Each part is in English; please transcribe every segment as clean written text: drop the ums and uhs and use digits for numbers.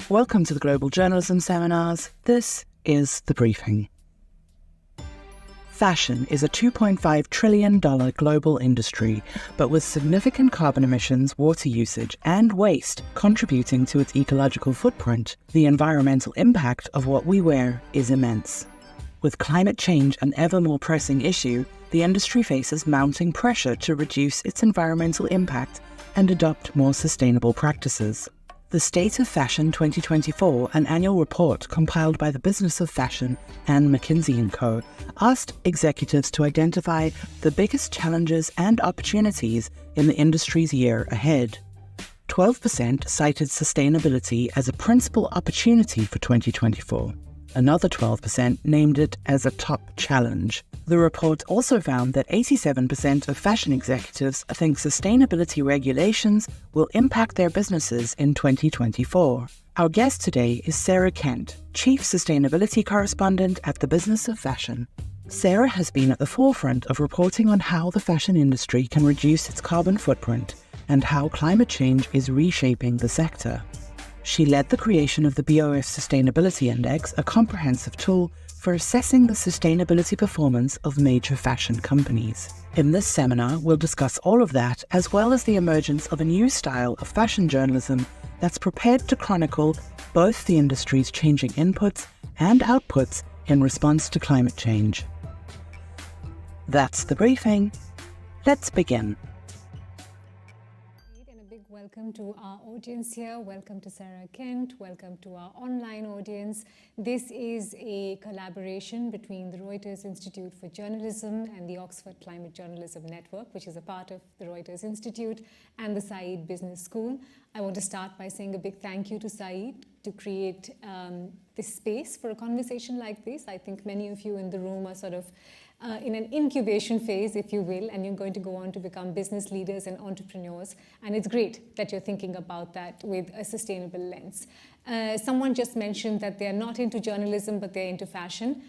Welcome to the Global Journalism Seminars. This is The Briefing. Fashion is a $2.5 trillion global industry, but with significant carbon emissions, water usage, and waste contributing to its ecological footprint, the environmental impact of what we wear is immense. With climate change an ever more pressing issue, the industry faces mounting pressure to reduce its environmental impact and adopt more sustainable practices. The State of Fashion 2024, an annual report compiled by the Business of Fashion and McKinsey & Co., asked executives to identify the biggest challenges and opportunities in the industry's year ahead. 12% cited sustainability as a principal opportunity for 2024. Another 12% named it as a top challenge. The report also found that 87% of fashion executives think sustainability regulations will impact their businesses in 2024. Our guest today is Sarah Kent, Chief Sustainability Correspondent at the Business of Fashion. Sarah has been at the forefront of reporting on how the fashion industry can reduce its carbon footprint and how climate change is reshaping the sector. She led the creation of the BOF Sustainability Index, a comprehensive tool for assessing the sustainability performance of major fashion companies. In this seminar, we'll discuss all of that, as well as the emergence of a new style of fashion journalism that's prepared to chronicle both the industry's changing inputs and outputs in response to climate change. That's the briefing. Let's begin. Welcome to our audience here. Welcome to Sarah Kent. Welcome to our online audience. This is a collaboration between the Reuters Institute for Journalism and the Oxford Climate Journalism Network, which is a part of the Reuters Institute, and the Said Business School. I want to start by saying a big thank you to Said to create this space for a conversation like this. I think many of you in the room are sort of in an incubation phase, if you will, and you're going to go on to become business leaders and entrepreneurs. And it's great that you're thinking about that with a sustainable lens. Someone just mentioned that they're not into journalism, but they're into fashion.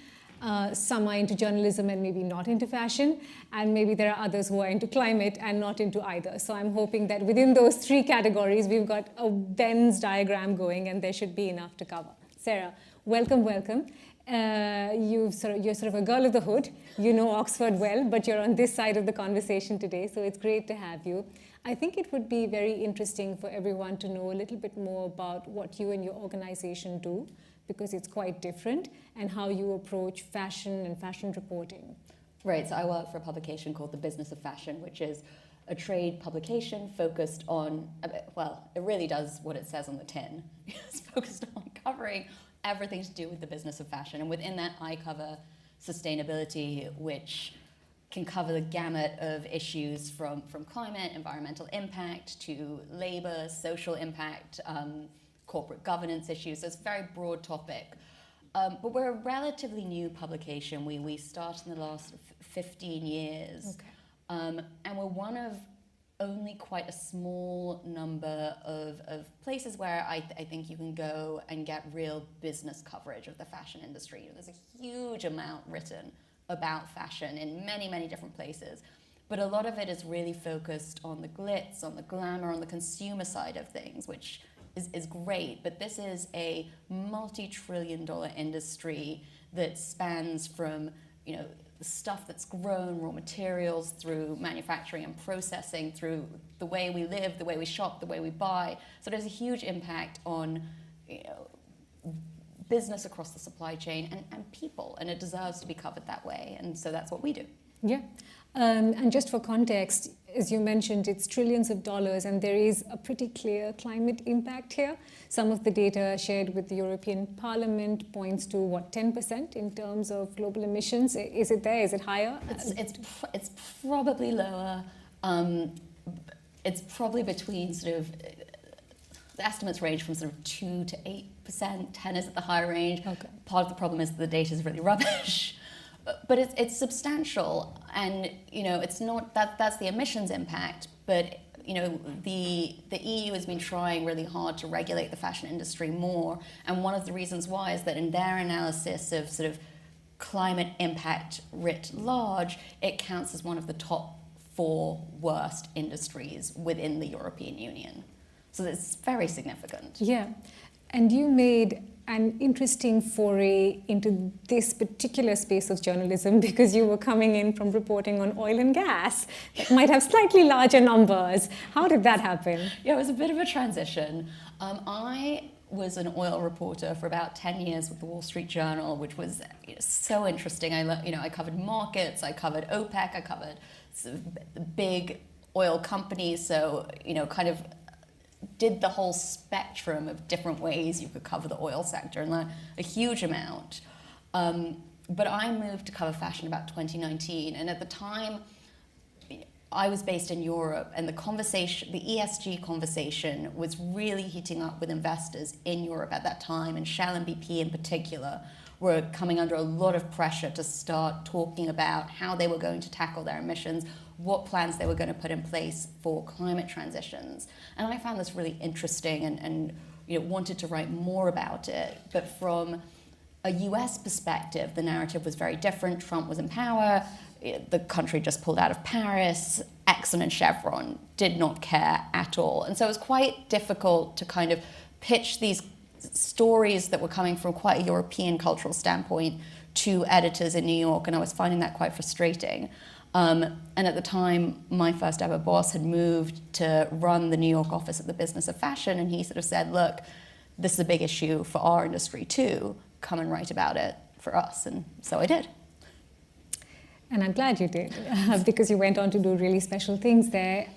Some are into journalism and maybe not into fashion. And maybe there are others who are into climate and not into either. So I'm hoping that within those three categories, we've got a Venn diagram going, and there should be enough to cover. Sarah, welcome. You're sort of a girl of the hood. You know Oxford well, but you're on this side of the conversation today, so it's great to have you. I think it would be very interesting for everyone to know a little bit more about what you and your organization do, because it's quite different, and how you approach fashion and fashion reporting. Right, so I work for a publication called The Business of Fashion, which is a trade publication focused on, well, it really does what it says on the tin. It's focused on covering everything to do with the business of fashion. And within that, I cover sustainability, which can cover the gamut of issues from climate, environmental impact, to labor, social impact, corporate governance issues. So it's a very broad topic. But we're a relatively new publication. We started in the last 15 years. Okay. And we're one of only quite a small number of places where I think you can go and get real business coverage of the fashion industry. There's a huge amount written about fashion in many, many different places. But a lot of it is really focused on the glitz, on the glamour, on the consumer side of things, which is great. But this is a multi-trillion-dollar industry that spans from, the stuff that's grown, raw materials, through manufacturing and processing, through the way we live, the way we shop, the way we buy. So there's a huge impact on business across the supply chain and people, and it deserves to be covered that way. And so that's what we do. Yeah. And just for context, as you mentioned, it's trillions of dollars, and there is a pretty clear climate impact here. Some of the data shared with the European Parliament points to, 10% in terms of global emissions? Is it there? Is it higher? It's probably lower. It's probably between the estimates range from 2 to 8%. 10 is at the higher range. Okay. Part of the problem is that the data is really rubbish. But it's substantial, and it's not that's the emissions impact. But the EU has been trying really hard to regulate the fashion industry more, and one of the reasons why is that in their analysis of climate impact writ large, it counts as one of the top 4 worst industries within the European Union. So it's very significant. Yeah. And you made an interesting foray into this particular space of journalism because you were coming in from reporting on oil and gas that might have slightly larger numbers. How did that happen? Yeah, it was a bit of a transition. I was an oil reporter for about 10 years with the Wall Street Journal, which was so interesting. I covered markets, I covered OPEC, I covered sort of big oil companies, so kind of did the whole spectrum of different ways you could cover the oil sector, and learned a huge amount. But I moved to cover fashion about 2019, and at the time I was based in Europe, and the ESG conversation was really heating up with investors in Europe at that time, and Shell and BP in particular were coming under a lot of pressure to start talking about how they were going to tackle their emissions, what plans they were going to put in place for climate transitions. And I found this really interesting and wanted to write more about it. But from a US perspective, the narrative was very different. Trump was in power. The country just pulled out of Paris. Exxon and Chevron did not care at all. And so it was quite difficult to kind of pitch these stories that were coming from quite a European cultural standpoint to editors in New York, and I was finding that quite frustrating. And at the time, my first ever boss had moved to run the New York office of the Business of Fashion, and he sort of said, look, this is a big issue for our industry too. Come and write about it for us. And so I did. And I'm glad you did, because you went on to do really special things there.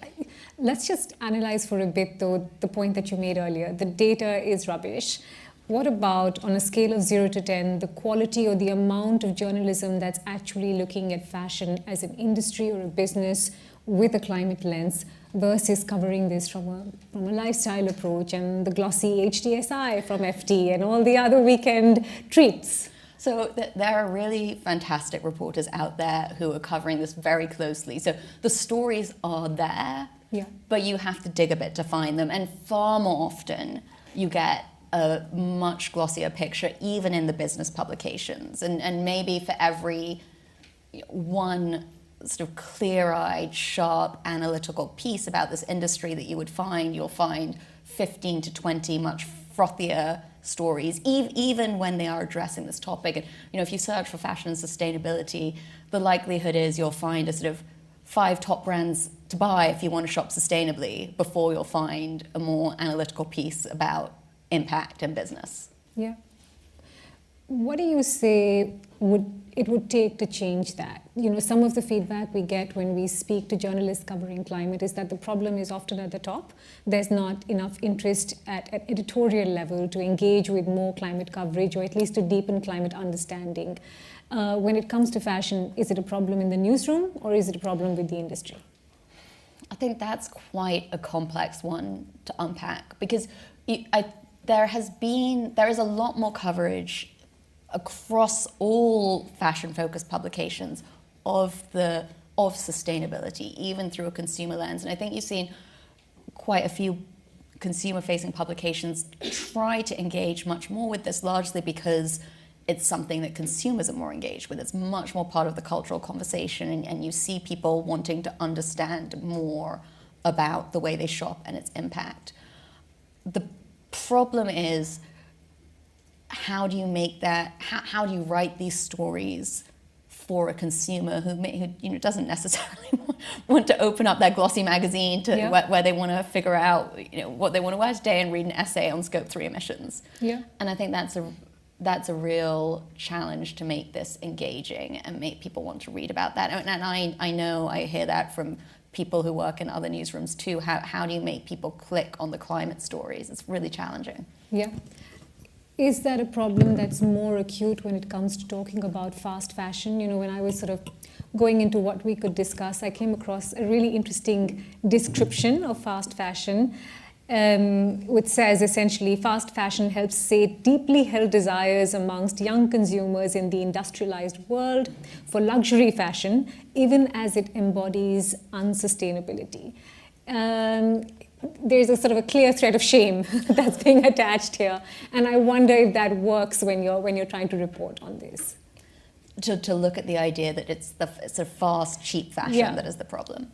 Let's just analyze for a bit, though, the point that you made earlier. The data is rubbish. What about, on a scale of 0 to 10, the quality or the amount of journalism that's actually looking at fashion as an industry or a business with a climate lens versus covering this from a lifestyle approach and the glossy HDSI from FT and all the other weekend treats? So there are really fantastic reporters out there who are covering this very closely. So the stories are there, but you have to dig a bit to find them. And far more often, you get a much glossier picture, even in the business publications. And maybe for every one sort of clear-eyed, sharp, analytical piece about this industry that you would find, you'll find 15 to 20 much frothier stories, even when they are addressing this topic. And if you search for fashion and sustainability, the likelihood is you'll find a sort of 5 top brands to buy if you want to shop sustainably before you'll find a more analytical piece about impact and business. Yeah. What do you say it would take to change that? Some of the feedback we get when we speak to journalists covering climate is that the problem is often at the top. There's not enough interest at editorial level to engage with more climate coverage, or at least to deepen climate understanding. When it comes to fashion, is it a problem in the newsroom, or is it a problem with the industry? I think that's quite a complex one to unpack, because there is a lot more coverage across all fashion-focused publications of sustainability, even through a consumer lens. And I think you've seen quite a few consumer-facing publications try to engage much more with this, largely because it's something that consumers are more engaged with. It's much more part of the cultural conversation, and you see people wanting to understand more about the way they shop and its impact. The problem is, how do you make that, how do you write these stories for a consumer who doesn't necessarily want to open up their glossy magazine to where they want to figure out what they want to wear today and read an essay on Scope 3 emissions. Yeah. And I think that's a real challenge to make this engaging and make people want to read about that. And I know I hear that from people who work in other newsrooms too. How do you make people click on the climate stories? It's really challenging. Yeah. Is that a problem that's more acute when it comes to talking about fast fashion? When I was sort of going into what we could discuss, I came across a really interesting description of fast fashion, which says essentially fast fashion helps sate deeply held desires amongst young consumers in the industrialized world for luxury fashion, even as it embodies unsustainability. There's a sort of a clear thread of shame that's being attached here, and I wonder if that works when you're trying to report on this. To look at the idea that it's a fast, cheap fashion that is the problem,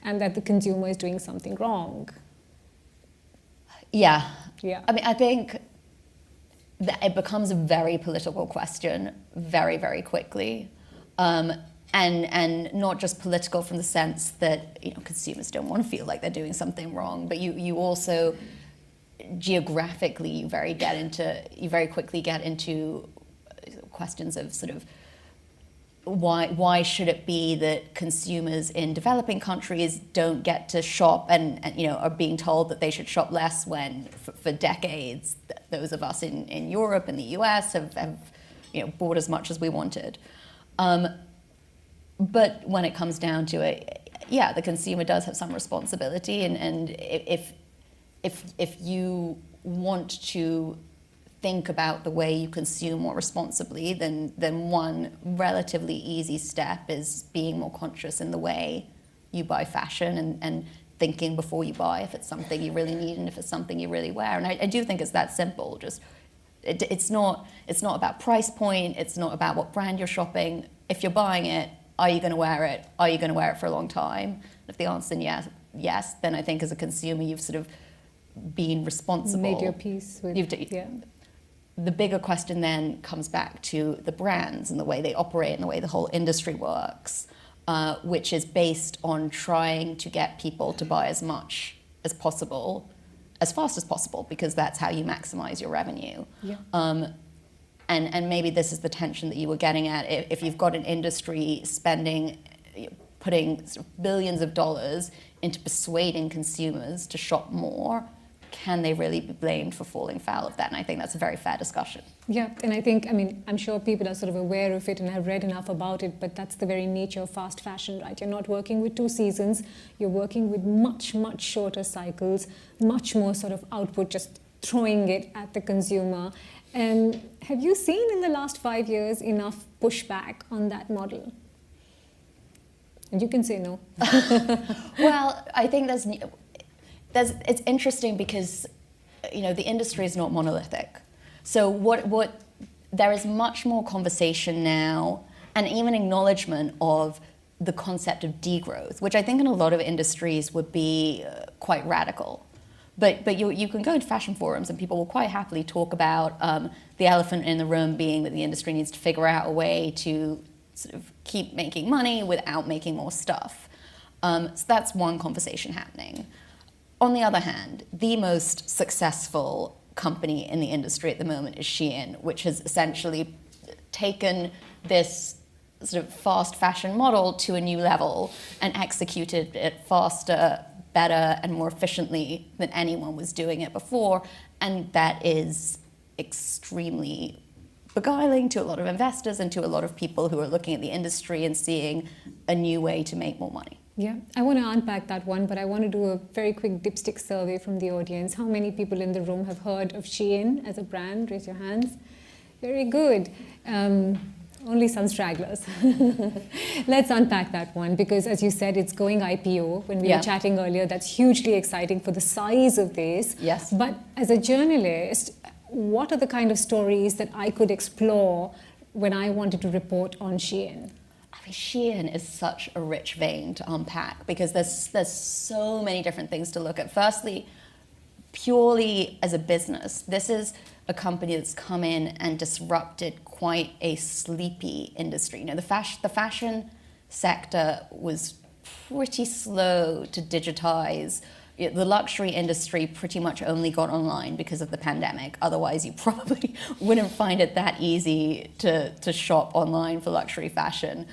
and that the consumer is doing something wrong. Yeah. Yeah. I mean, I think it becomes a very political question very, very quickly. And not just political from the sense that, you know, consumers don't want to feel like they're doing something wrong, but you also geographically you very quickly get into questions of sort of why should it be that consumers in developing countries don't get to shop and you know, are being told that they should shop less when for decades those of us in Europe and the US have you know, bought as much as we wanted. But when it comes down to it, yeah, the consumer does have some responsibility, and if you want to think about the way you consume more responsibly, then one relatively easy step is being more conscious in the way you buy fashion and thinking before you buy if it's something you really need and if it's something you really wear. And I do think it's that simple. Just it's not about price point. It's not about what brand you're shopping. If you're buying it, are you going to wear it? Are you going to wear it for a long time? If the answer is yes, then I think as a consumer you've sort of been responsible. Made your peace with yeah. The bigger question then comes back to the brands and the way they operate and the way the whole industry works, which is based on trying to get people to buy as much as possible, as fast as possible, because that's how you maximize your revenue. Yeah. And maybe this is the tension that you were getting at. If you've got an industry putting sort of billions of dollars into persuading consumers to shop more, can they really be blamed for falling foul of that? And I think that's a very fair discussion. Yeah, and I think, I mean, I'm sure people are sort of aware of it and have read enough about it, but that's the very nature of fast fashion, right? You're not working with 2 seasons, you're working with much, much shorter cycles, much more sort of output, just throwing it at the consumer. And have you seen in the last 5 years enough pushback on that model? And you can say no. Well, I think it's interesting because, you know, the industry is not monolithic. So there is much more conversation now and even acknowledgement of the concept of degrowth, which I think in a lot of industries would be quite radical. But you can go into fashion forums and people will quite happily talk about the elephant in the room being that the industry needs to figure out a way to sort of keep making money without making more stuff. So that's one conversation happening. On the other hand, the most successful company in the industry at the moment is Shein, which has essentially taken this sort of fast fashion model to a new level and executed it faster, better, and more efficiently than anyone was doing it before. And that is extremely beguiling to a lot of investors and to a lot of people who are looking at the industry and seeing a new way to make more money. Yeah, I want to unpack that one, but I want to do a very quick dipstick survey from the audience. How many people in the room have heard of Shein as a brand? Raise your hands. Very good. Only some stragglers. Let's unpack that one, because as you said, it's going IPO. When we were chatting earlier, that's hugely exciting for the size of this. Yes. But as a journalist, what are the kind of stories that I could explore when I wanted to report on Shein? Shein is such a rich vein to unpack because there's so many different things to look at. Firstly, purely as a business, this is a company that's come in and disrupted quite a sleepy industry. You know, the fashion sector was pretty slow to digitize. The luxury industry pretty much only got online because of the pandemic. Otherwise, you probably wouldn't find it that easy to shop online for luxury fashion.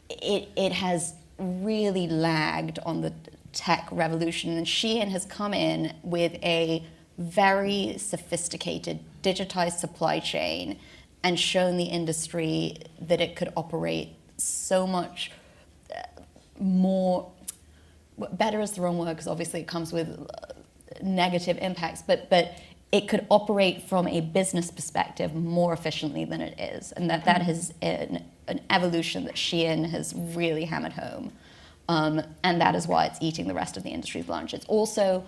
It has really lagged on the tech revolution, and Shein has come in with a very sophisticated digitized supply chain and shown the industry that it could operate so much more. Better is the wrong word because obviously it comes with negative impacts, but it could operate from a business perspective more efficiently than it is, and that is an evolution that Shein has really hammered home, and that is why it's eating the rest of the industry's lunch. It's also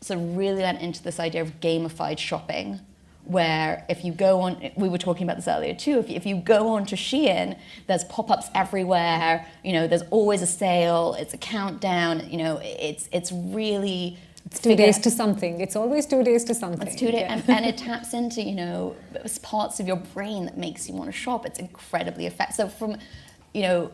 sort of really lent into this idea of gamified shopping, where if you go on, we were talking about this earlier too, if you go on to Shein, there's pop-ups everywhere, you know, there's always a sale, it's a countdown, you know, it's really It's 2 days to something. It's always 2 days to something. It's 2 days, and it taps into, you know, parts of your brain that makes you want to shop. It's incredibly effective. So from, you know,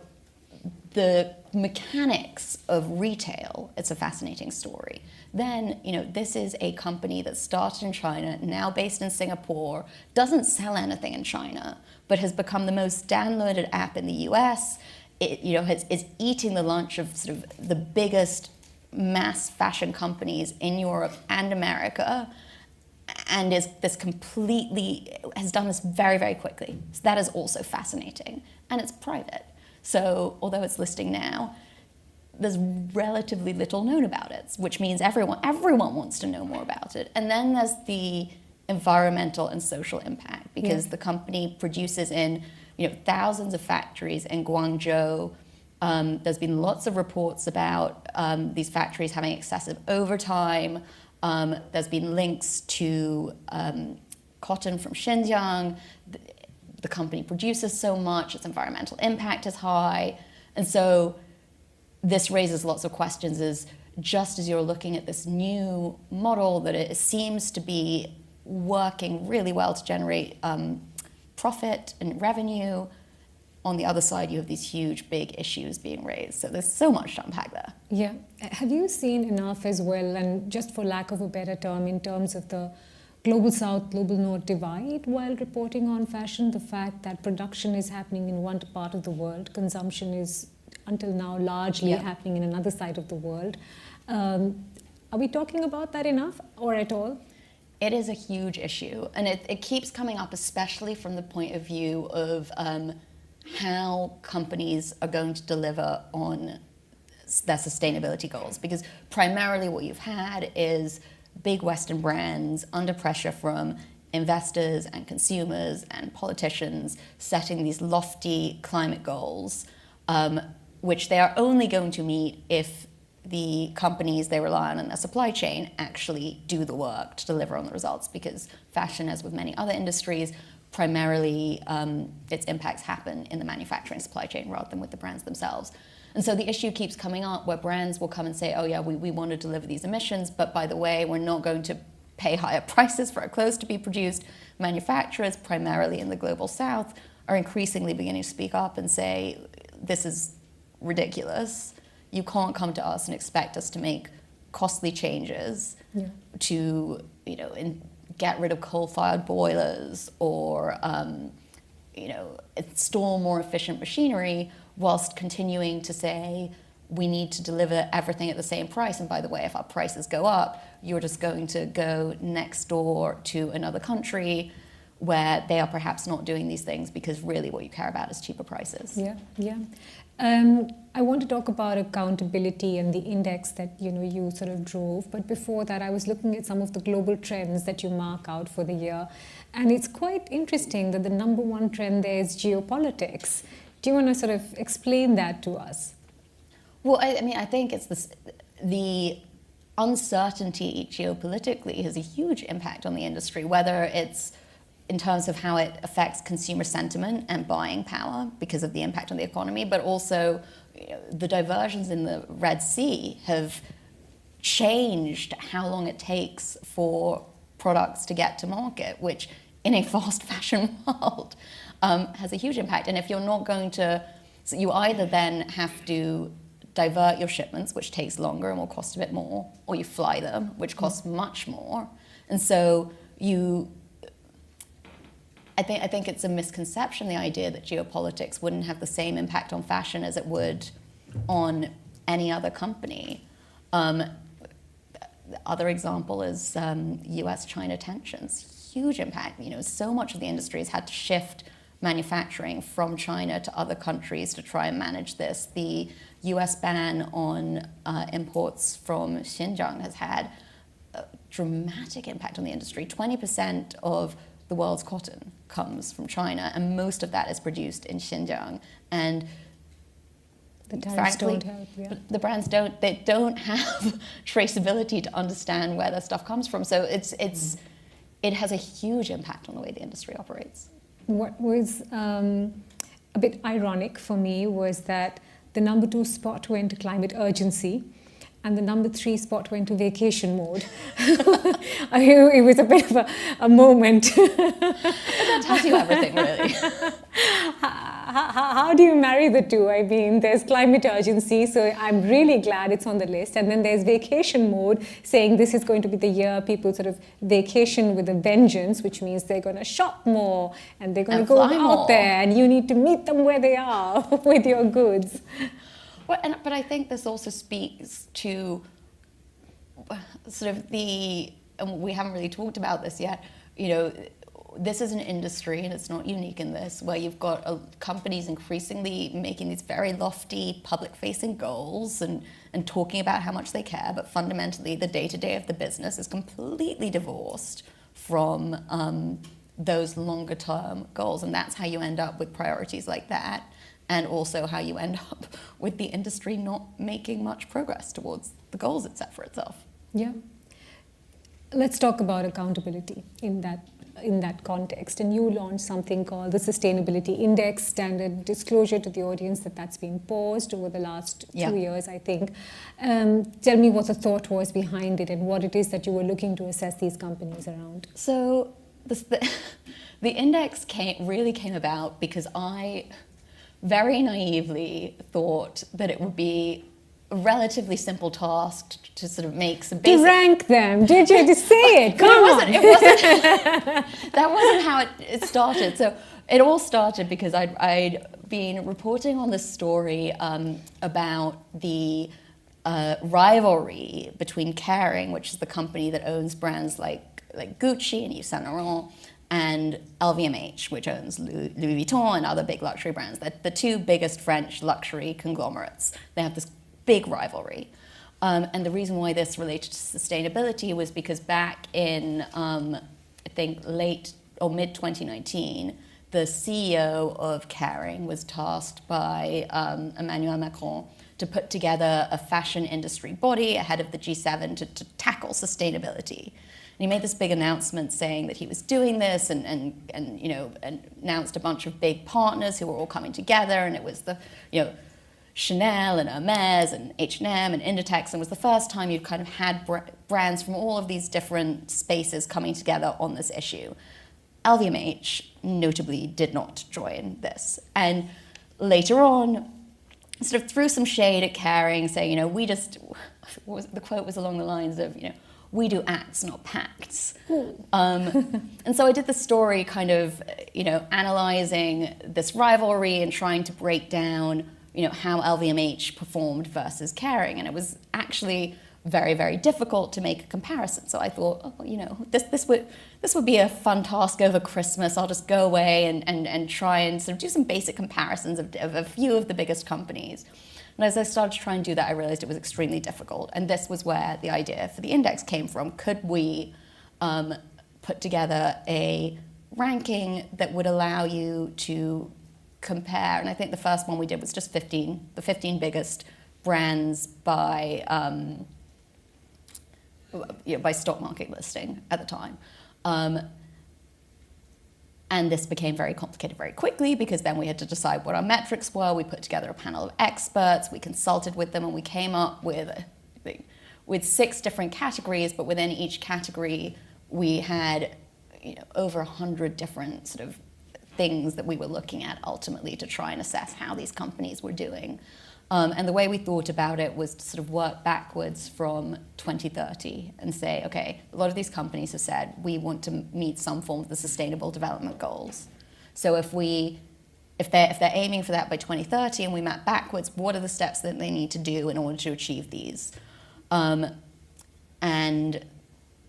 the mechanics of retail, it's a fascinating story. Then, you know, this is a company that started in China, now based in Singapore, doesn't sell anything in China, but has become the most downloaded app in the US. It, you know, is eating the lunch of sort of the biggest mass fashion companies in Europe and America, and is this completely, has done this very, very quickly. So that is also fascinating, and it's private. So although it's listing now, there's relatively little known about it, which means everyone wants to know more about it. And then there's the environmental and social impact, because the company produces in, you know, thousands of factories in Guangzhou. There's been lots of reports about these factories having excessive overtime. There's been links to cotton from Xinjiang. The company produces so much, its environmental impact is high. And so this raises lots of questions, is just as you're looking at this new model that it seems to be working really well to generate profit and revenue, on the other side you have these huge big issues being raised. So there's so much to unpack there. Yeah. Have you seen enough as well, and just for lack of a better term, in terms of the global south, global north divide while reporting on fashion, the fact that production is happening in one part of the world, consumption is until now largely happening in another side of the world. Are we talking about that enough or at all? It is a huge issue, and it keeps coming up, especially from the point of view of how companies are going to deliver on their sustainability goals. Because primarily what you've had is big Western brands under pressure from investors and consumers and politicians setting these lofty climate goals, which they are only going to meet if the companies they rely on in their supply chain actually do the work to deliver on the results. Because fashion, as with many other industries, primarily its impacts happen in the manufacturing supply chain rather than with the brands themselves. And so the issue keeps coming up where brands will come and say, oh yeah, we want to deliver these emissions, but by the way, we're not going to pay higher prices for our clothes to be produced. Manufacturers, primarily in the global south, are increasingly beginning to speak up and say, this is ridiculous. You can't come to us and expect us to make costly changes to, you know, get rid of coal-fired boilers or, you know, install more efficient machinery, whilst continuing to say we need to deliver everything at the same price. And by the way, if our prices go up, you're just going to go next door to another country where they are perhaps not doing these things because really what you care about is cheaper prices. I want to talk about accountability and the index that you sort of drove. But before that, I was looking at some of the global trends that you mark out for the year. And it's quite interesting that the number one trend there is geopolitics. Do you want to sort of explain that to us? Well, I think it's the uncertainty geopolitically has a huge impact on the industry, whether it's in terms of how it affects consumer sentiment and buying power because of the impact on the economy, but also the diversions in the Red Sea have changed how long it takes for products to get to market, which in a fast fashion world has a huge impact. And if you're not going to, so you either then have to divert your shipments, which takes longer and will cost a bit more, or you fly them, which costs much more. And so I think it's a misconception, the idea that geopolitics wouldn't have the same impact on fashion as it would on any other company. The other example is US-China tensions. Huge impact. So much of the industry has had to shift manufacturing from China to other countries to try and manage this. The US ban on imports from Xinjiang has had a dramatic impact on the industry. 20% of the world's cotton comes from China, and most of that is produced in Xinjiang. And the tariffs frankly, don't help, the brands don't have traceability to understand where their stuff comes from. So it has a huge impact on the way the industry operates. What was a bit ironic for me was that the number 2 spot went to climate urgency, and the number 3 spot went to vacation mode. It was a bit of a moment. That tells you everything, really. How do you marry the two? I mean, there's climate urgency, so I'm really glad it's on the list. And then there's vacation mode, saying this is going to be the year people sort of vacation with a vengeance, which means they're going to shop more and they're going to go out more there, and you need to meet them where they are with your goods. Well, but I think this also speaks to sort of and we haven't really talked about this yet, this is an industry, and it's not unique in this, where you've got companies increasingly making these very lofty public-facing goals and talking about how much they care, but fundamentally the day-to-day of the business is completely divorced from those longer-term goals, and that's how you end up with priorities like that, and also how you end up with the industry not making much progress towards the goals it set for itself. Yeah. Let's talk about accountability in that context. And you launched something called the Sustainability Index, standard disclosure to the audience that's been paused over the last 2 years, I think. Tell me what the thought was behind it and what it is that you were looking to assess these companies around. So the index really came about because I very naively thought that it would be a relatively simple task to sort of make some basic... To rank them, did you? To say it, come on. It wasn't, that wasn't how it started. So it all started because I'd been reporting on this story about the rivalry between Kering, which is the company that owns brands like Gucci and Yves Saint Laurent, and LVMH, which owns Louis Vuitton and other big luxury brands. They're the two biggest French luxury conglomerates. They have this big rivalry. And the reason why this related to sustainability was because back in, I think, late or mid-2019, the CEO of Kering was tasked by Emmanuel Macron to put together a fashion industry body ahead of the G7 to tackle sustainability. And he made this big announcement saying that he was doing this and announced a bunch of big partners who were all coming together, and it was the, Chanel and Hermes and H&M and Inditex, and it was the first time you'd kind of had brands from all of these different spaces coming together on this issue. LVMH notably did not join this. And later on, sort of threw some shade at Kering, saying, the quote was along the lines of, we do acts, not pacts. And so I did the story kind of, analyzing this rivalry and trying to break down, how LVMH performed versus Kering. And it was actually very, very difficult to make a comparison. So I thought, this would be a fun task over Christmas. I'll just go away and try and sort of do some basic comparisons of a few of the biggest companies. And as I started to try and do that, I realized it was extremely difficult. And this was where the idea for the index came from. Could we put together a ranking that would allow you to compare? And I think the first one we did was just the 15 biggest brands by stock market listing at the time. And this became very complicated very quickly because then we had to decide what our metrics were. We put together a panel of experts, we consulted with them, and we came up with 6 different categories, but within each category we had over 100 different sort of things that we were looking at ultimately to try and assess how these companies were doing. And the way we thought about it was to sort of work backwards from 2030 and say, okay, a lot of these companies have said we want to meet some form of the Sustainable Development Goals. So if they're aiming for that by 2030 and we map backwards, what are the steps that they need to do in order to achieve these? And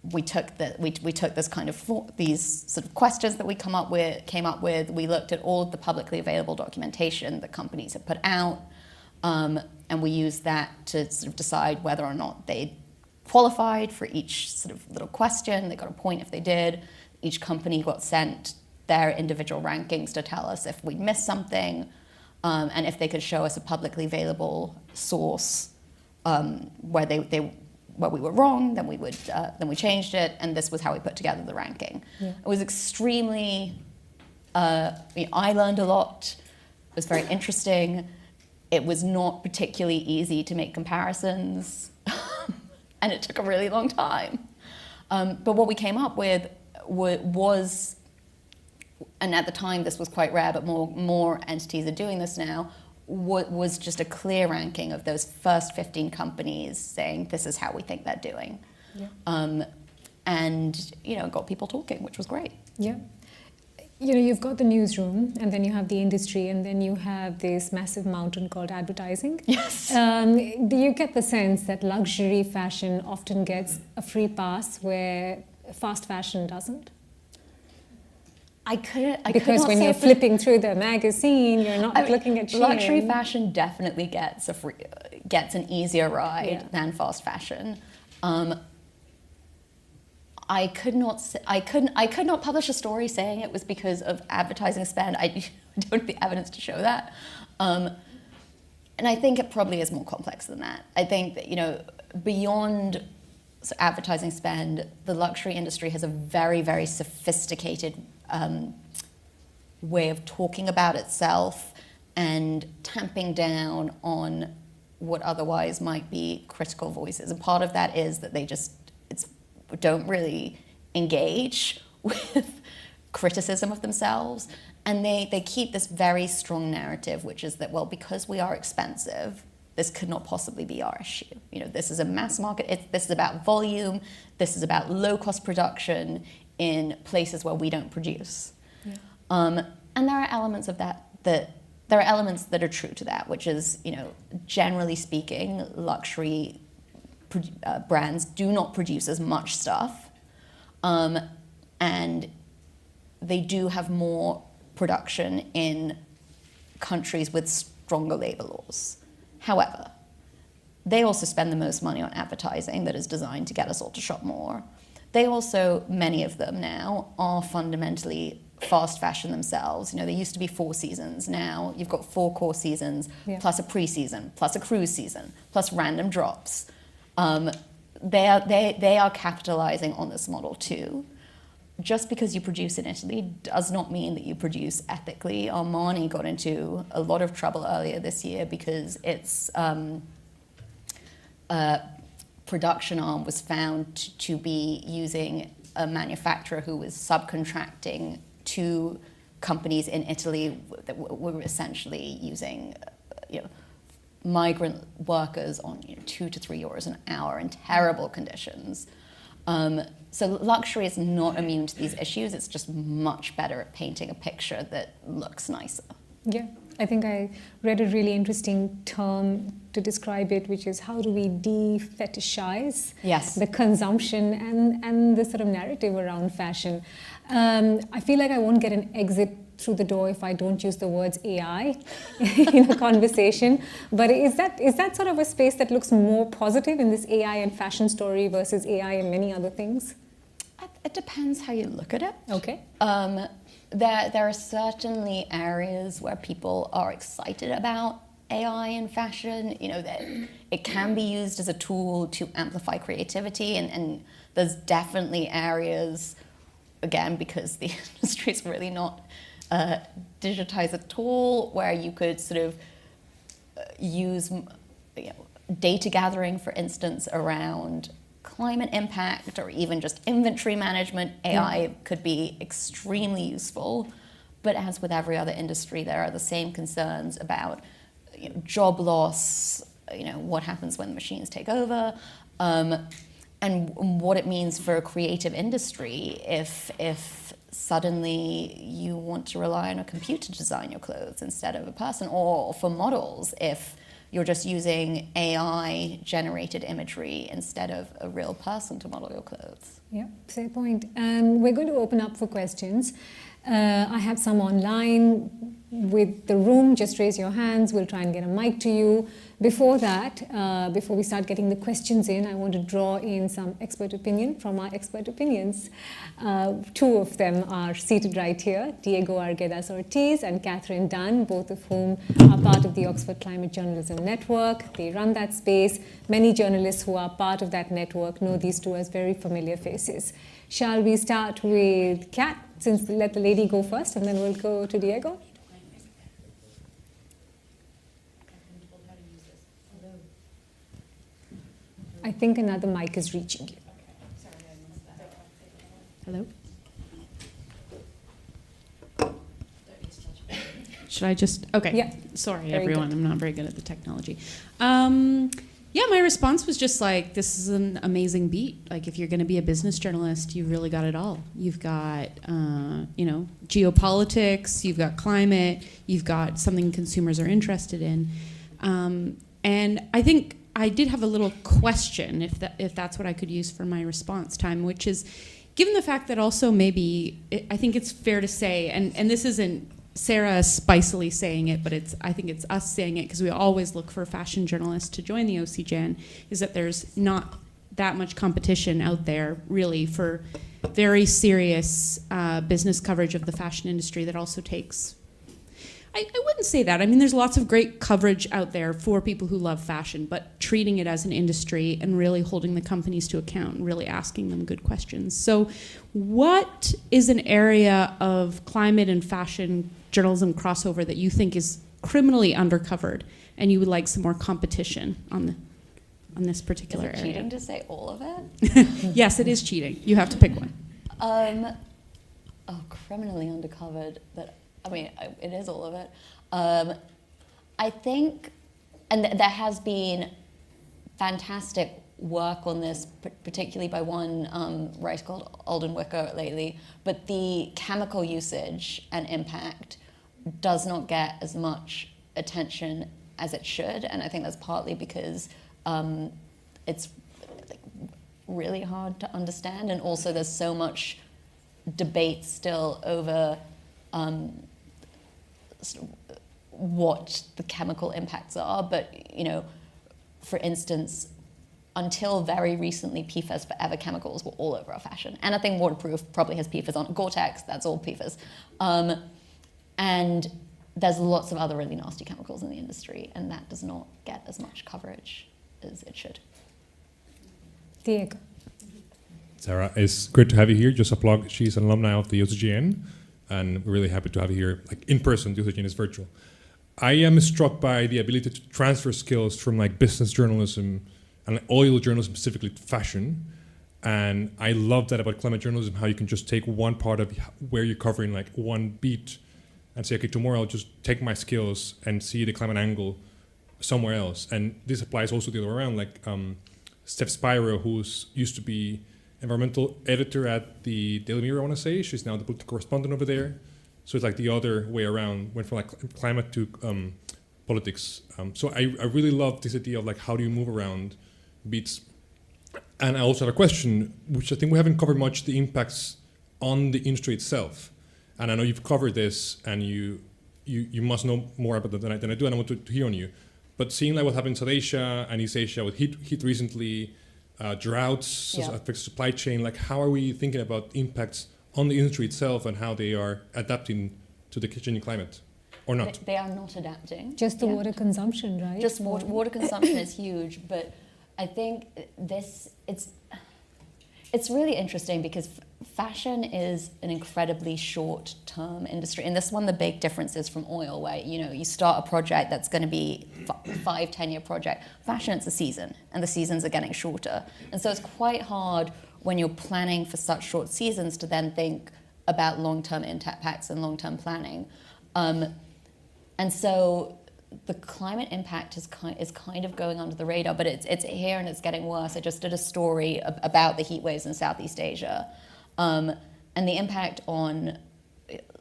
we took this kind of these sort of questions that we came up with. We looked at all of the publicly available documentation that companies have put out. And we used that to sort of decide whether or not they qualified for each sort of little question. They got a point if they did. Each company got sent their individual rankings to tell us if we'd missed something, and if they could show us a publicly available source where we were wrong, then we changed it, and this was how we put together the ranking. Yeah. It was extremely. I learned a lot. It was very interesting. It was not particularly easy to make comparisons. and it took a really long time. But what we came up with was, and at the time this was quite rare, but more entities are doing this now, was just a clear ranking of those first 15 companies saying this is how we think they're doing. Yeah. And, you know, got people talking, which was great. Yeah. You know, you've got the newsroom, and then you have the industry, and then you have this massive mountain called advertising. Yes. Do you get the sense that luxury fashion often gets a free pass where fast fashion doesn't? Because when you're flipping through the magazine, you're not looking at Shein. Luxury fashion definitely gets an easier ride than fast fashion. I could not publish a story saying it was because of advertising spend. I don't have the evidence to show that. And I think it probably is more complex than that. I think that, you know, beyond advertising spend, the luxury industry has a very, very sophisticated way of talking about itself and tamping down on what otherwise might be critical voices. And part of that is that they just don't really engage with criticism of themselves. And they keep this very strong narrative, which is that, well, because we are expensive, this could not possibly be our issue. You know, this is a mass market. This is about volume. This is about low-cost production in places where we don't produce. Yeah. And there are elements of that there are elements that are true to that, which is, you know, generally speaking, luxury brands do not produce as much stuff, and they do have more production in countries with stronger labor laws. However, they also spend the most money on advertising that is designed to get us all to shop more. They also, many of them now, are fundamentally fast fashion themselves. You know, there used to be 4 seasons. Now you've got 4 core seasons, plus a pre-season, plus a cruise season, plus random drops. They are capitalizing on this model too. Just because you produce in Italy does not mean that you produce ethically. Armani got into a lot of trouble earlier this year because its production arm was found to be using a manufacturer who was subcontracting to companies in Italy that were essentially using, you know, migrant workers on, you know, €2 to €3 an hour in terrible conditions. So luxury is not immune to these issues. It's just much better at painting a picture that looks nicer. Yeah, I think I read a really interesting term to describe it, which is how do we de-fetishize the consumption and the sort of narrative around fashion. I feel like I won't get an exit through the door if I don't use the words AI in a conversation. But is that sort of a space that looks more positive in this AI and fashion story versus AI and many other things? It depends how you look at it. Okay. There are certainly areas where people are excited about AI in fashion. You know, that it can be used as a tool to amplify creativity, and there's definitely areas, again, because the industry is really not digitized at all, where you could sort of use, you know, data gathering, for instance, around climate impact or even just inventory management. AI could be extremely useful, but as with every other industry, there are the same concerns about, you know, job loss, you know, what happens when machines take over, and what it means for a creative industry if suddenly you want to rely on a computer to design your clothes instead of a person, or for models if you're just using AI-generated imagery instead of a real person to model your clothes. Yeah, fair point. We're going to open up for questions. I have some online. With the room, just raise your hands. We'll try and get a mic to you. Before that, before we start getting the questions in, I want to draw in some expert opinion from our expert opinions. 2 of them are seated right here, Diego Arguedas Ortiz and Catherine Dunn, both of whom are part of the Oxford Climate Journalism Network. They run that space. Many journalists who are part of that network know these 2 as very familiar faces. Shall we start with Kat, since let the lady go first, and then we'll go to Diego? I think another mic is reaching you. Hello? Should I just, okay. Yeah. Sorry, Very everyone, good. I'm not very good at the technology. Yeah, my response was just like, this is an amazing beat. Like, if you're going to be a business journalist, you've really got it all. You've got, geopolitics, you've got climate, you've got something consumers are interested in. And I think I did have a little question, if that's what I could use for my response time, which is, given the fact that also maybe, I think it's fair to say, and this isn't Sarah spicily saying it, but I think it's us saying it because we always look for fashion journalists to join the OCGen, is that there's not that much competition out there really for very serious business coverage of the fashion industry that also takes, I wouldn't say that. I mean, there's lots of great coverage out there for people who love fashion, but treating it as an industry and really holding the companies to account and really asking them good questions. So what is an area of climate and fashion journalism crossover that you think is criminally undercovered and you would like some more competition on this particular Is it area? cheating to say all of it? Yes, it is cheating. You have to pick one. Criminally undercovered. It is all of it. I think, and there has been fantastic work on this, particularly by one writer called Alden Wicker lately, but the chemical usage and impact does not get as much attention as it should, and I think that's partly because it's really hard to understand, and also there's so much debate still over what the chemical impacts are. But, for instance, until very recently, PFAS forever chemicals were all over our fashion. Anything waterproof probably has PFAS on it. Gore-Tex, that's all PFAS. And there's lots of other really nasty chemicals in the industry, and that does not get as much coverage as it should. Diego. Sarah, it's great to have you here. Just a plug, she's an alumni of the OCGN, and we're really happy to have you here, like in person. The OCGN is virtual. I am struck by the ability to transfer skills from like business journalism and like oil journalism, specifically to fashion. And I love that about climate journalism, how you can just take one part of where you're covering, like one beat, and say, okay, tomorrow I'll just take my skills and see the climate angle somewhere else. And this applies also the other way around, like Steph Spiro, who's used to be environmental editor at the Daily Mirror, I want to say. She's now the political correspondent over there. So it's like the other way around, went from like climate to politics. So I really love this idea of like, how do you move around beats? And I also have a question, which I think we haven't covered much, the impacts on the industry itself. And I know you've covered this, and you must know more about that than I do, and I want to hear on you. But seeing like what happened in South Asia and East Asia with heat recently, droughts, affects supply chain, like how are we thinking about impacts on the industry itself and how they are adapting to the changing climate, or not? They are not adapting. Just the water consumption, right? Just water consumption is huge, but I think it's really interesting because fashion is an incredibly short-term industry, and this is one of the big differences from oil, where you start a project that's going to be 5-10 year project. Fashion, it's a season, and the seasons are getting shorter, and so it's quite hard when you're planning for such short seasons to then think about long-term impacts and long-term planning, and so the climate impact is kind of going under the radar, but it's here and it's getting worse. I just did a story about the heat waves in Southeast Asia, and the impact on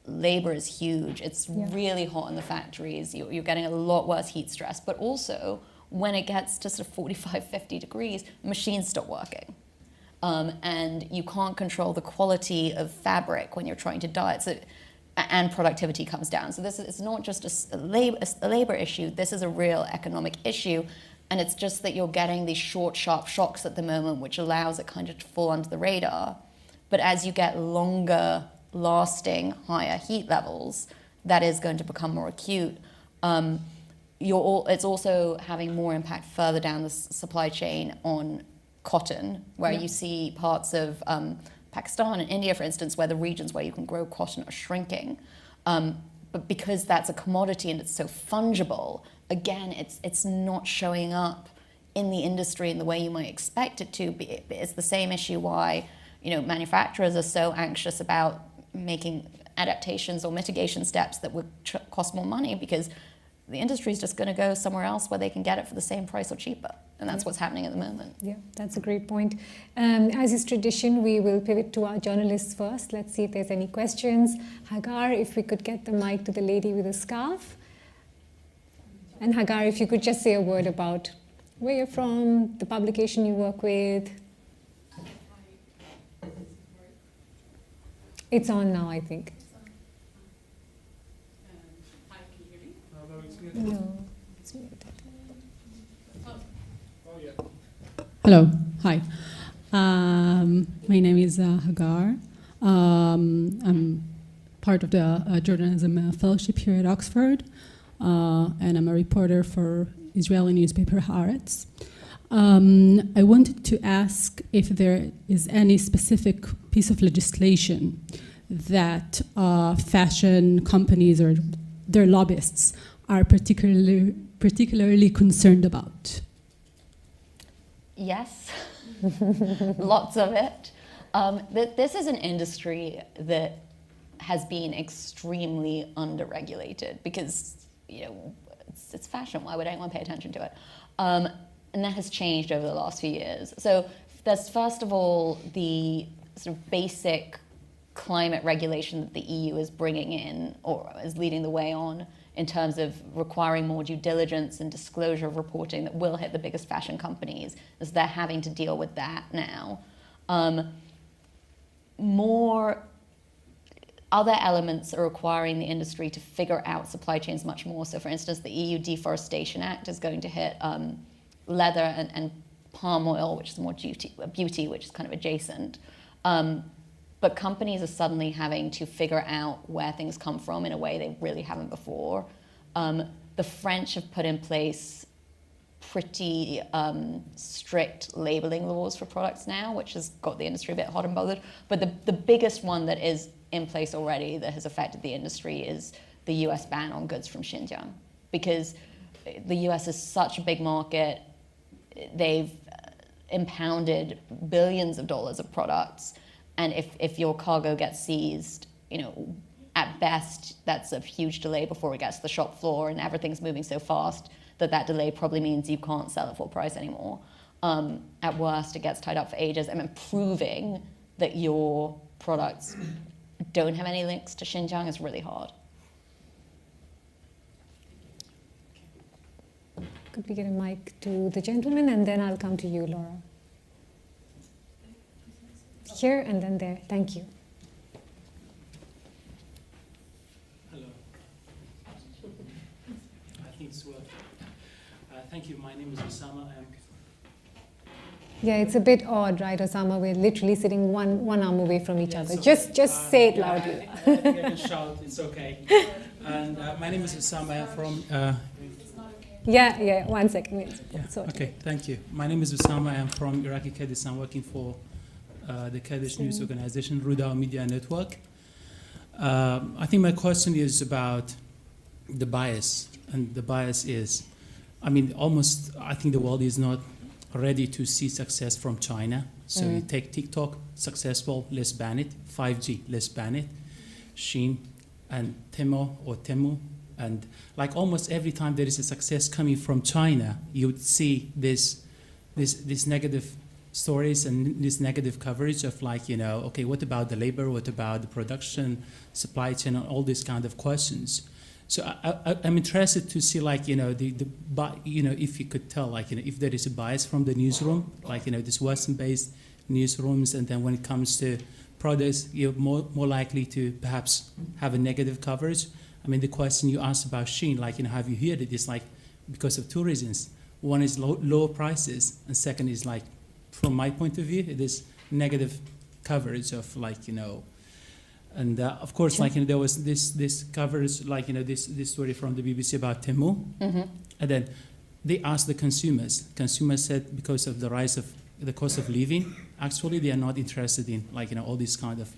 labor is huge. It's really hot in the factories. You're getting a lot worse heat stress, but also when it gets to sort of 45, 50 degrees, machines stop working. And you can't control the quality of fabric when you're trying to dye it. And productivity comes down. So this is not just a labor issue, this is a real economic issue, and it's just that you're getting these short, sharp shocks at the moment, which allows it kind of to fall under the radar. But as you get longer lasting, higher heat levels, that is going to become more acute. It's also having more impact further down the supply chain on cotton, where you see parts of Pakistan and India, for instance, where the regions where you can grow cotton are shrinking. But because that's a commodity and it's so fungible, again, it's not showing up in the industry in the way you might expect it to be. It's the same issue why, manufacturers are so anxious about making adaptations or mitigation steps that would cost more money, because the industry is just going to go somewhere else where they can get it for the same price or cheaper. And that's what's happening at the moment. Yeah, that's a great point. As is tradition, we will pivot to our journalists first. Let's see if there's any questions. Hagar, if we could get the mic to the lady with the scarf. And Hagar, if you could just say a word about where you're from, the publication you work with. It's on now, I think. Hi, can you hear me? No, it's muted. Hello, hi. My name is Hagar. I'm part of the journalism fellowship here at Oxford, and I'm a reporter for Israeli newspaper Haaretz. I wanted to ask if there is any specific piece of legislation that fashion companies or their lobbyists are particularly concerned about. Yes, lots of it. This is an industry that has been extremely underregulated because, it's fashion. Why would anyone pay attention to it? And that has changed over the last few years. So there's, first of all, the sort of basic climate regulation that the EU is bringing in, or is leading the way on, in terms of requiring more due diligence and disclosure of reporting that will hit the biggest fashion companies, as they're having to deal with that now. More other elements are requiring the industry to figure out supply chains much more. So, for instance, the EU Deforestation Act is going to hit leather and palm oil, which is more beauty, which is kind of adjacent. But companies are suddenly having to figure out where things come from in a way they really haven't before. The French have put in place pretty strict labeling laws for products now, which has got the industry a bit hot and bothered. But the biggest one that is in place already that has affected the industry is the US ban on goods from Xinjiang. Because the US is such a big market, they've impounded billions of dollars of products. And if your cargo gets seized, at best, that's a huge delay before it gets to the shop floor, and everything's moving so fast that delay probably means you can't sell at full price anymore. At worst, it gets tied up for ages, and then proving that your products don't have any links to Xinjiang is really hard. Could we get a mic to the gentleman, and then I'll come to you, Laura. Here and then there. Thank you. Hello. I think it's working. Thank you. My name is Osama. Yeah, it's a bit odd, right, Osama? We're literally sitting one arm away from each other. Okay. Just say it loudly. I think I can shout. It's okay. And my name is Osama. I'm from... Yeah, 1 second. Wait. Yeah. Okay, thank you. My name is Osama. I'm from Iraqi Kurdish. I'm working for the Kurdish news organization, Ruda Media Network. I think my question is about the bias. And the bias is, I think the world is not ready to see success from China. So you take TikTok, successful, let's ban it. 5G, let's ban it. Shein and Temu. And like almost every time there is a success coming from China, you would see this negative stories and this negative coverage of okay, what about the labor? What about the production, supply chain, and all these kind of questions. So I'm interested to see if you could tell if there is a bias from the newsroom, this Western-based newsrooms, and then when it comes to products, you're more likely to perhaps have a negative coverage. The question you asked about Shein, have you heard it? It's because of two reasons. One is lower prices, and second is from my point of view, it is negative coverage of and of course, there was this coverage, this story from the BBC about Temu, and then they asked the consumers. Consumers said because of the rise of the cost of living, actually they are not interested in all these kind of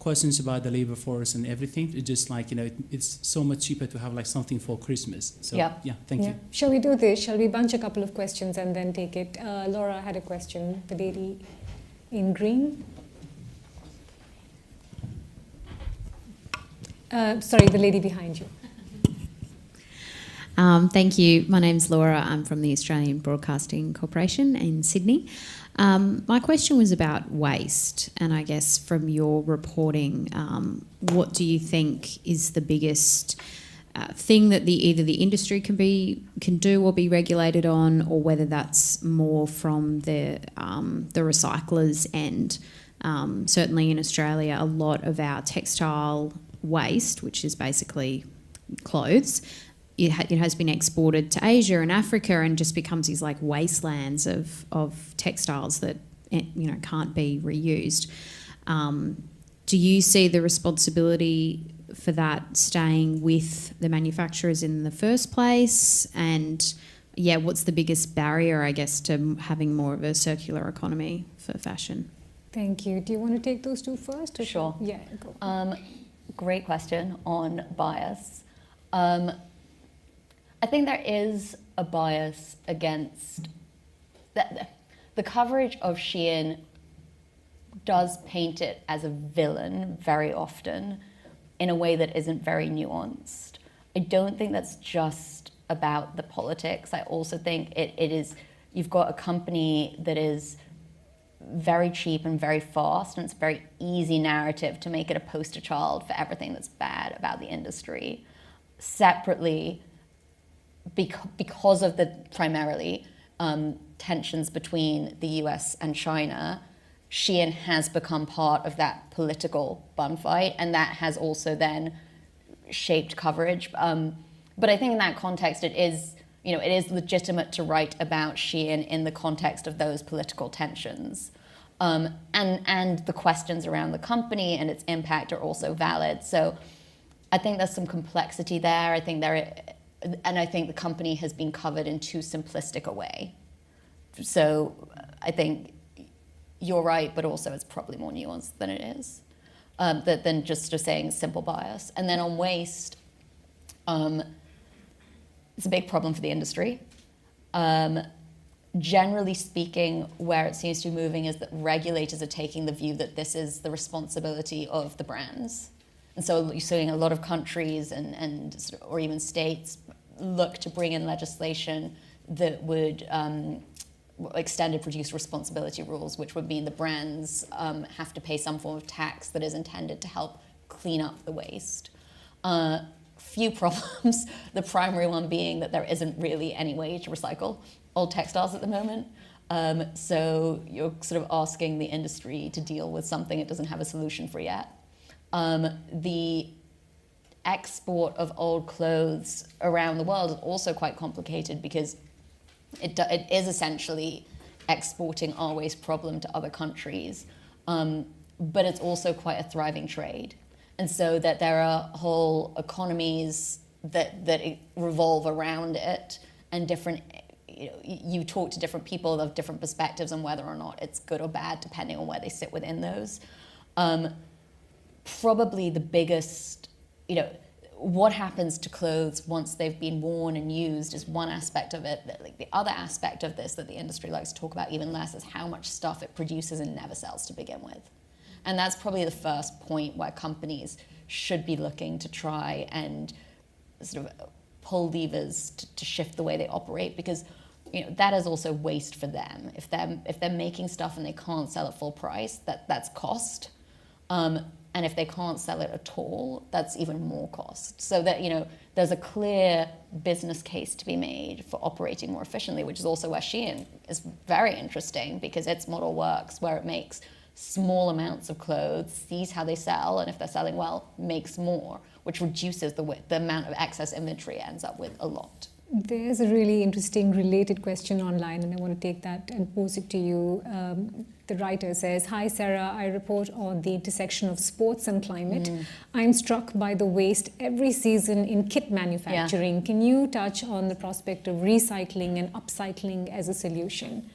questions about the labor force and everything. It's just like, it's so much cheaper to have like something for Christmas. So Yep. yeah, thank you. Shall we do this? Shall we bunch a couple of questions and then take it? Laura had a question. The lady in green. Sorry, the lady behind you. Thank you. My name's Laura. I'm from the Australian Broadcasting Corporation in Sydney. My question was about waste, and I guess from your reporting, what do you think is the biggest thing that either the industry can do or be regulated on, or whether that's more from the recyclers' end? Certainly in Australia, a lot of our textile waste, which is basically clothes, it has been exported to Asia and Africa and just becomes these like wastelands of textiles that can't be reused. Do you see the responsibility for that staying with the manufacturers in the first place? And what's the biggest barrier, I guess, to having more of a circular economy for fashion? Thank you. Do you want to take those two first? Or Sure. Yeah, go. Great question on bias. I think there is a bias against the coverage of Shein does paint it as a villain very often in a way that isn't very nuanced. I don't think that's just about the politics. I also think it is, you've got a company that is very cheap and very fast, and it's a very easy narrative to make it a poster child for everything that's bad about the industry. Separately, because of the primarily tensions between the US and China, Shein has become part of that political bun fight, and that has also then shaped coverage. But I think in that context, it is legitimate to write about Shein in the context of those political tensions. And the questions around the company and its impact are also valid. So I think there's some complexity there. I think the company has been covered in too simplistic a way. So I think you're right, but also it's probably more nuanced than it is, than just saying simple bias. And then on waste, it's a big problem for the industry. Generally speaking, where it seems to be moving is that regulators are taking the view that this is the responsibility of the brands. And so you're seeing a lot of countries or even states look to bring in legislation that would extended producer responsibility rules, which would mean the brands have to pay some form of tax that is intended to help clean up the waste. Few problems, the primary one being that there isn't really any way to recycle old textiles at the moment. So you're sort of asking the industry to deal with something it doesn't have a solution for yet. The export of old clothes around the world is also quite complicated because it is essentially exporting our waste problem to other countries, but it's also quite a thriving trade. And so that there are whole economies that revolve around it, and different, you talk to different people of different perspectives on whether or not it's good or bad, depending on where they sit within those. Probably the biggest, what happens to clothes once they've been worn and used is one aspect of it. The other aspect of this that the industry likes to talk about even less is how much stuff it produces and never sells to begin with. And that's probably the first point where companies should be looking to try and sort of pull levers to shift the way they operate, because that is also waste for them. If they're making stuff and they can't sell at full price, that's cost. And if they can't sell it at all, that's even more cost. So that, there's a clear business case to be made for operating more efficiently, which is also where Shein is very interesting, because its model works where it makes small amounts of clothes, sees how they sell, and if they're selling well, makes more, which reduces the amount of excess inventory it ends up with a lot. There's a really interesting related question online, and I want to take that and pose it to you. The writer says, "Hi Sarah, I report on the intersection of sports and climate. I'm struck by the waste every season in kit manufacturing. Yeah. Can you touch on the prospect of recycling and upcycling as a solution?"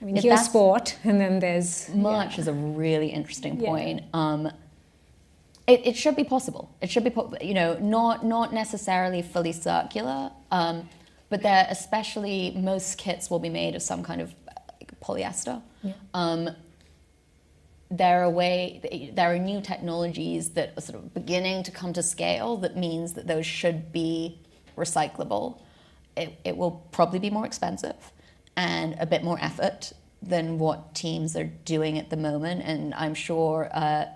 Here's sport, and then there's... Merch is a really interesting point. It should be possible. It should be, not necessarily fully circular, but they're especially, most kits will be made of some kind of polyester. Yeah. There are new technologies that are sort of beginning to come to scale that means that those should be recyclable. It will probably be more expensive and a bit more effort than what teams are doing at the moment, and I'm sure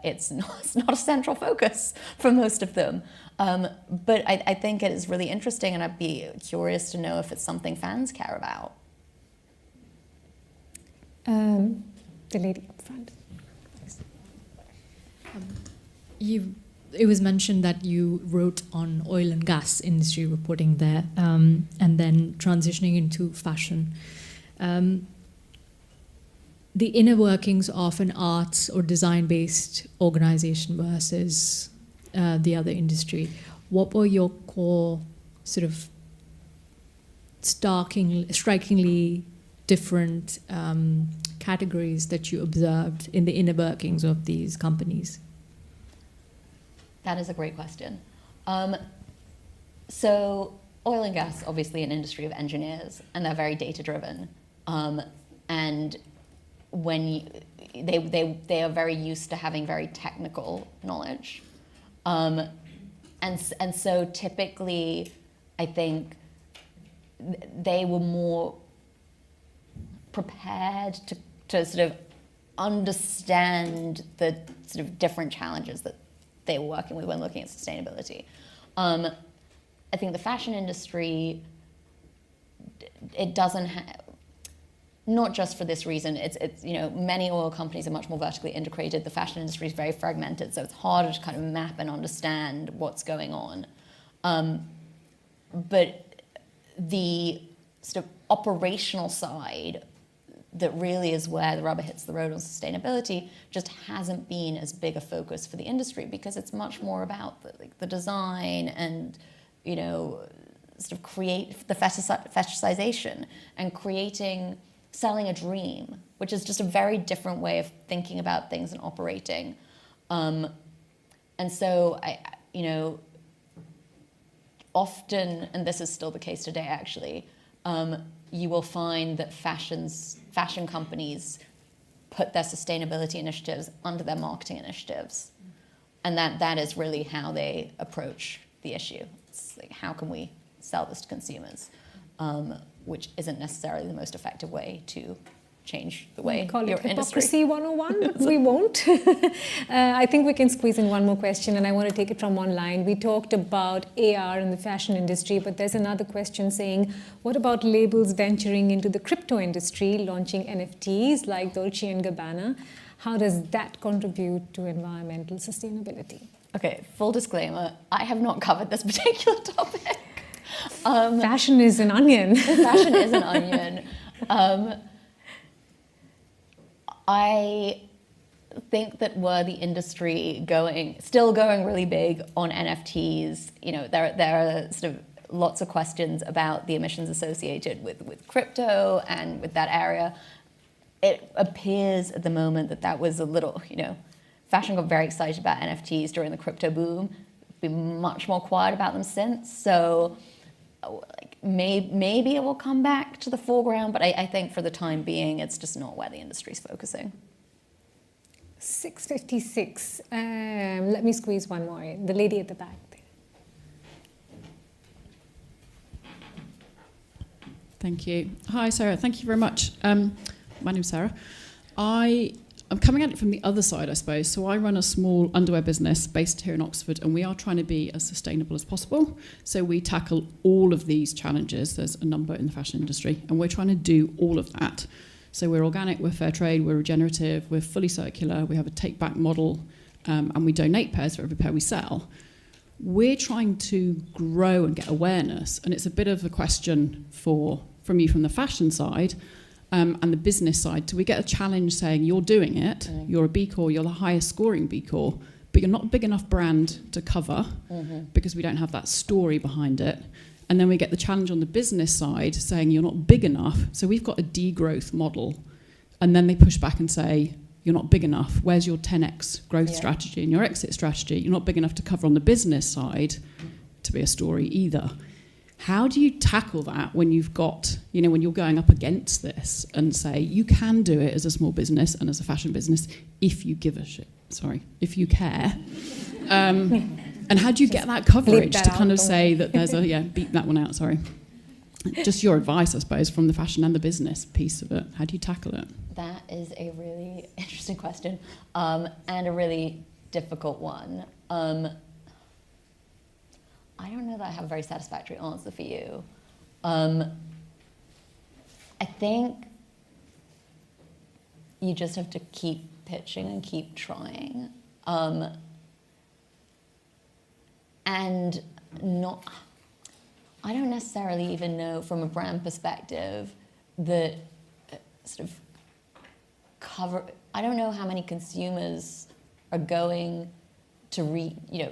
it's not a central focus for most of them. But I think it is really interesting, and I'd be curious to know if it's something fans care about. The lady up front. It was mentioned that you wrote on oil and gas industry reporting there, and then transitioning into fashion. The inner workings of an arts or design-based organization versus the other industry. What were your core sort of strikingly different categories that you observed in the inner workings of these companies? That is a great question. So oil and gas, obviously an industry of engineers, and they're very data-driven. And when they are very used to having very technical knowledge. And so typically, I think they were more prepared to sort of understand the sort of different challenges that they were working with when looking at sustainability. I think the fashion industry, it doesn't have, not just for this reason, it's many oil companies are much more vertically integrated. The fashion industry is very fragmented, so it's harder to kind of map and understand what's going on. But the sort of operational side that really is where the rubber hits the road on sustainability just hasn't been as big a focus for the industry, because it's much more about the design and, sort of create the fetishization and selling a dream, which is just a very different way of thinking about things and operating. And so, often, and this is still the case today actually, you will find that fashion companies put their sustainability initiatives under their marketing initiatives. And that is really how they approach the issue. It's like, how can we sell this to consumers? Which isn't necessarily the most effective way to change the way call your it industry. Hypocrisy 101, but we won't. I think we can squeeze in one more question, and I want to take it from online. We talked about AR in the fashion industry, but there's another question saying, what about labels venturing into the crypto industry, launching NFTs like Dolce & Gabbana? How does that contribute to environmental sustainability? Okay, full disclaimer, I have not covered this particular topic. Fashion is an onion. Fashion is an onion. I think that were the industry still going really big on NFTs, there are sort of lots of questions about the emissions associated with crypto and with that area. It appears at the moment that was a little, fashion got very excited about NFTs during the crypto boom, been much more quiet about them since. So maybe it will come back to the foreground, but I think for the time being, it's just not where the industry's focusing. 6:56. Let me squeeze one more in. The lady at the back there. Thank you. Hi, Sarah. Thank you very much. My name's Sarah. I'm coming at it from the other side, I suppose. So I run a small underwear business based here in Oxford, and we are trying to be as sustainable as possible. So we tackle all of these challenges. There's a number in the fashion industry, and we're trying to do all of that. So we're organic, we're fair trade, we're regenerative, we're fully circular, we have a take-back model, and we donate pairs for every pair we sell. We're trying to grow and get awareness, and it's a bit of a question from you from the fashion side, and the business side. So we get a challenge saying, you're doing it, you're a B Corp, you're the highest scoring B Corp, but you're not a big enough brand to cover because we don't have that story behind it. And then we get the challenge on the business side saying you're not big enough. So we've got a degrowth model. And then they push back and say, you're not big enough. Where's your 10x growth strategy and your exit strategy? You're not big enough to cover on the business side to be a story either. How do you tackle that when you've got, when you're going up against this and say you can do it as a small business and as a fashion business if you give a shit, if you care? And how do you get that coverage to kind of say that there's beep that one out, sorry. Just your advice, I suppose, from the fashion and the business piece of it. How do you tackle it? That is a really interesting question, and a really difficult one. I don't know that I have a very satisfactory answer for you. I think you just have to keep pitching and keep trying. And I don't necessarily even know from a brand perspective that sort of I don't know how many consumers are going to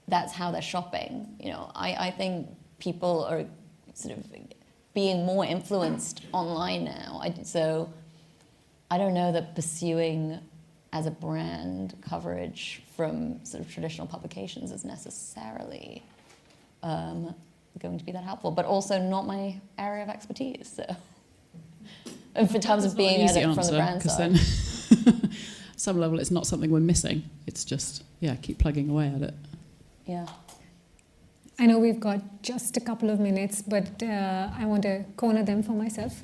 that's how they're shopping. I think people are sort of being more influenced online now. So I don't know that pursuing as a brand coverage from sort of traditional publications is necessarily going to be that helpful, but also not my area of expertise. So, and in terms of being at it from the brand side, then some level it's not something we're missing. It's just keep plugging away at it. Yeah. I know we've got just a couple of minutes, but I want to corner them for myself.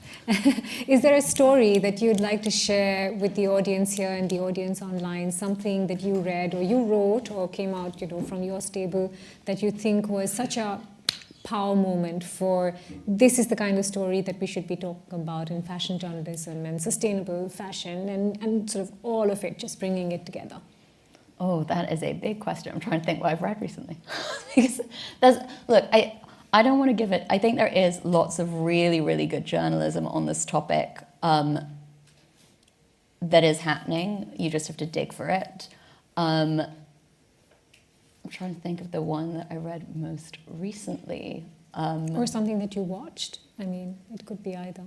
Is there a story that you'd like to share with the audience here and the audience online, something that you read or you wrote or came out, from your stable that you think was such a power moment for this is the kind of story that we should be talking about in fashion journalism and sustainable fashion and sort of all of it, just bringing it together? Oh, that is a big question. I'm trying to think what I've read recently. I don't want to give it. I think there is lots of really, really good journalism on this topic that is happening. You just have to dig for it. I'm trying to think of the one that I read most recently. Or something that you watched. I mean, it could be either.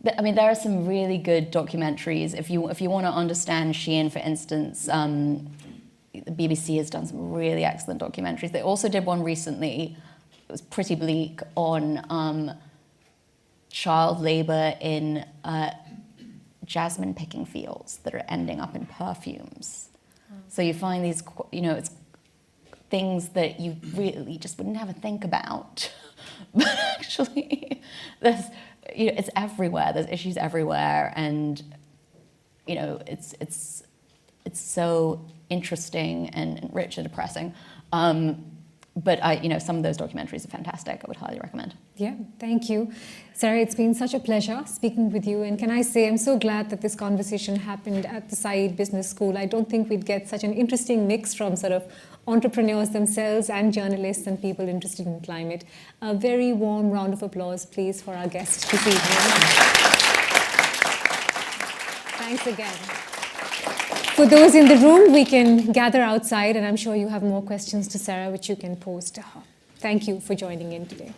There are some really good documentaries. If you want to understand Shein, for instance, the BBC has done some really excellent documentaries. They also did one recently. It was pretty bleak on child labour in jasmine picking fields that are ending up in perfumes. So you find these, it's things that you really just would never think about, but actually, it's everywhere. There's issues everywhere, and it's so interesting and rich and depressing. But some of those documentaries are fantastic. I would highly recommend. Yeah, thank you. Sarah, it's been such a pleasure speaking with you. And can I say, I'm so glad that this conversation happened at the Said Business School. I don't think we'd get such an interesting mix from sort of entrepreneurs themselves and journalists and people interested in climate. A very warm round of applause, please, for our guest this evening. Thanks again. For those in the room, we can gather outside, and I'm sure you have more questions to Sarah, which you can pose to her. Thank you for joining in today.